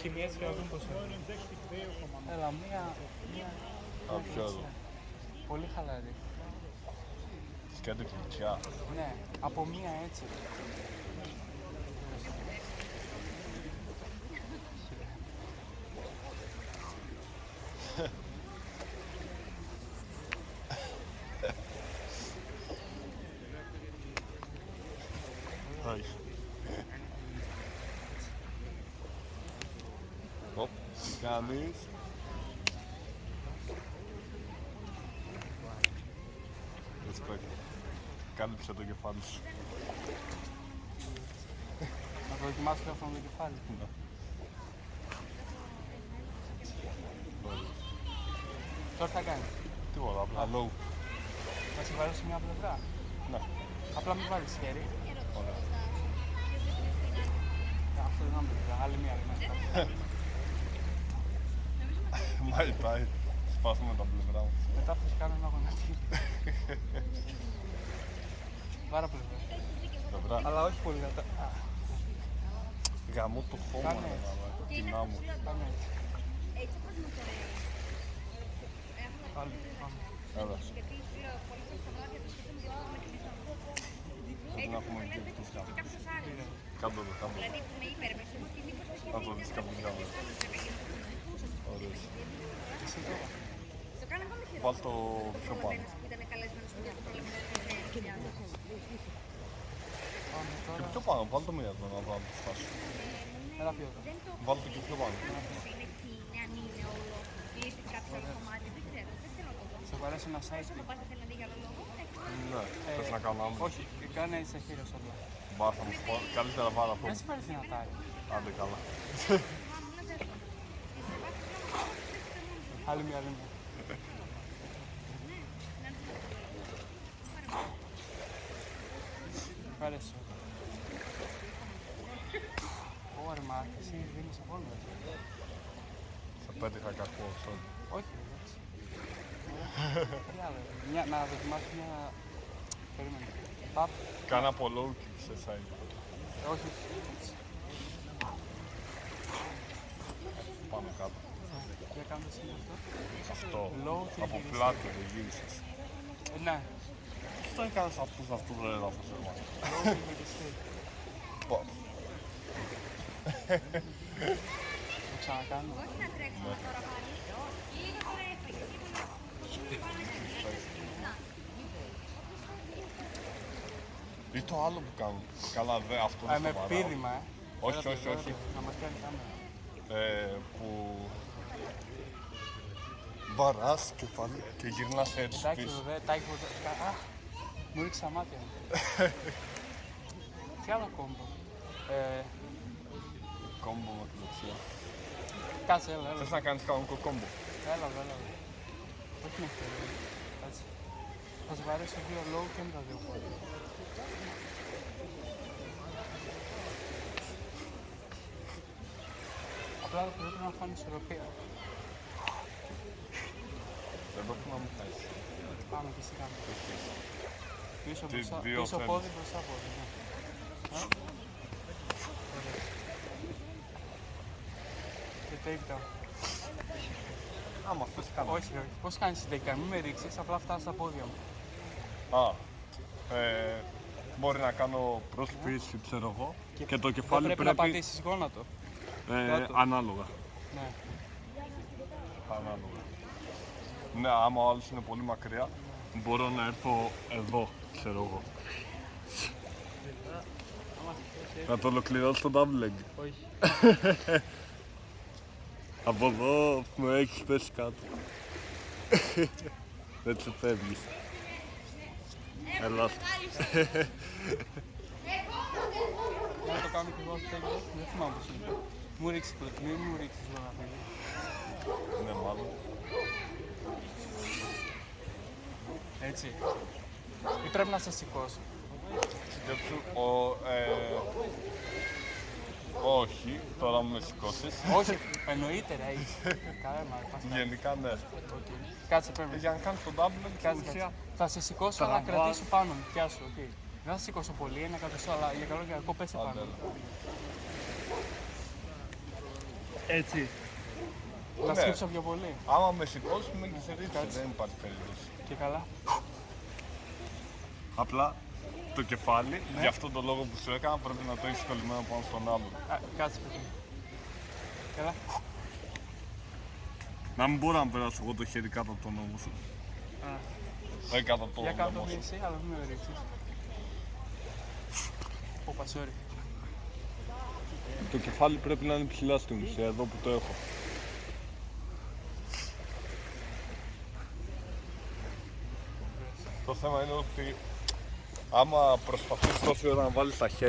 Κοιμίες και να δουν πώς είναι. Έλα, μία... Ποιο εδώ. Πολύ χαλαρή. Σκέτο κλειτσιά. Ναι, από μία έτσι. Όχι. Οπ, τι κάνεις. Respect. Κάλυψε το κεφάλι σου. Να το δοκιμάσω αυτό με το κεφάλι. Ναι. Τώρα τι θα κάνεις. Τίποτα, απλά low. Θα σε βάλω σε μια πλευρά. Ναι. Απλά μην βάλεις χέρι. Ωραία. Αυτό δεν είναι πλευρά. Άλλη μία. Μάει πάει. Σπάσουμε τα πλευρά μου. Μετά θα σου κάνω ένα γονατί. Πάρα πλευρά. Πλευρά. Αλλά όχι πολύ δυνατά. Γαμώ το χώμα, Κάνε ρε έτσι. μάμα. Κοινά μου. Πάμε έτσι. Πάλι, πάμε. Έλα. Πρέπει να έχουμε και αυτό κάτω. Κάτω εδώ, κάτω. Να το δεις κάπου κάτω. Ωραίος. Εσύ τώρα. Βάλ' το πιο πάνω. Πάμε Και τώρα. πιο πάνω, βάλ' το μία εδώ να δω αν το φτάσω. Έλα πιο εδώ. Βάλ' το και πιο πάνω. Σε βαρέσει ένα site. Ναι, θες να κάνω άμυνα. Όχι, κάνε σε χείρος όλα. Μπα, θα μου πω. Καλύτερα βάλα αυτό. Δεν σε βαρέσει δυνατά. Άντε καλά. Άλλη μία, άλλη μία. Ευχαριστώ. Ωραία, μα εσύ δεν είσαι μόνο. Σε πέτυχα κακό, sorry. Όχι, εντάξει. Τι άλλο. Να δοκιμάσω μια... Περίμενε. Παπ. Κάνε από low kick σε side. Όχι. Πάνω κάτω. Για κάνουμε σήμερα αυτό. Αυτό. Low και Από γύρισες. πλάτη δεν γύρισες. Ναι. Αυτό έκανες αυτούς το έδαφος, ρε μάνα. Low και γυριστή. Πω. Το ξανακάνω. Ή το άλλο που κάνουν. Καλά, δε, αυτό δεν Με στο βαράω. πείδημα, Όχι, Έλα, όχι, έλα, όχι. Να μας κάνει κάμερα. Που βαράς κεφάλι και γυρνάς έτσι Εντάξει, πίσω. βέβαια, τάκι που... Αχ, μου ρίξε τα μάτια μου. Τι άλλο κόμπο. Κόμπο με κλωτσία. Κάτσε, έλα. Θες να κάνεις κανονικό κόμπο. Έλα. Όχι με αυτό. Κάτσε. Θα σε βαρέσω δύο low και με τα δύο πόδια. Απλά πρέπει να φάνε ισορροπία. Δεν πρέπει να μου χάσει. Πάμε και σιγά. Πίσω, Τι μπροστά, δύο πίσω θέλεις. πόδι, μπροστά πόδι. Ναι. Και takedown. Άμα θες κάνω. Όχι. Πώς κάνεις takedown, μην με ρίξεις, απλά φτάνεις στα πόδια μου. Μπορεί να κάνω πρόσπιση, ξέρω εγώ. Και το Δεν κεφάλι πρέπει να πατήσεις γόνατο. κάτω. ανάλογα. Ναι. Ανάλογα. Ναι, άμα ο άλλος είναι πολύ μακριά, μπορώ να έρθω εδώ, ξέρω εγώ. Να το ολοκληρώσω το double leg. Όχι. Από εδώ που με έχεις πέσει κάτω. Δεν σε φεύγεις. Έλα. Να το κάνω και εγώ takedown, δεν θυμάμαι πώς είναι. Μου ρίξεις γόνα παιδί. Ναι, μάλλον. Έτσι. Ή πρέπει να σε σηκώσω. Σκέψου, όχι, τώρα μου με σηκώσεις. Όχι, εννοείται ρε. Καλά, μα πας καλά. Γενικά ναι. Κάτσε πρέπει. Για να κάνεις το double leg, στην Κάτσε, ουσία, κάτσε. Θα σε σηκώσω αλλά Τραβάς. κρατήσω πάνω μου. Πιάσω, οκ. Δεν θα σε σηκώσω πολύ, ένα εκατοστό, αλλά για καλό και κακό πέσε άντε, πάνω. έλα. Έτσι. Να Ναι. σκύψω πιο πολύ. Άμα με σηκώσεις με κυθερίτσε, δεν υπάρχει περίπτωση. Και καλά. Απλά το κεφάλι, για αυτόν τον λόγο που σου έκανα, πρέπει να το έχεις κολλημένο πάνω στον άλλον. Κάτσε παιδί. Καλά. Να μην μπορώ να περάσω εγώ το χέρι κάτω από τον νόμο σου. Δεν κάτω από Για τον κάτω νόμο το σου. εσύ, αλλά μην με ρίξεις. Όπα, sorry. Το κεφάλι πρέπει να είναι ψηλά στην ουσία, εδώ που το έχω. Το θέμα είναι ότι άμα προσπαθείς τόση ώρα να βάλεις τα χέρια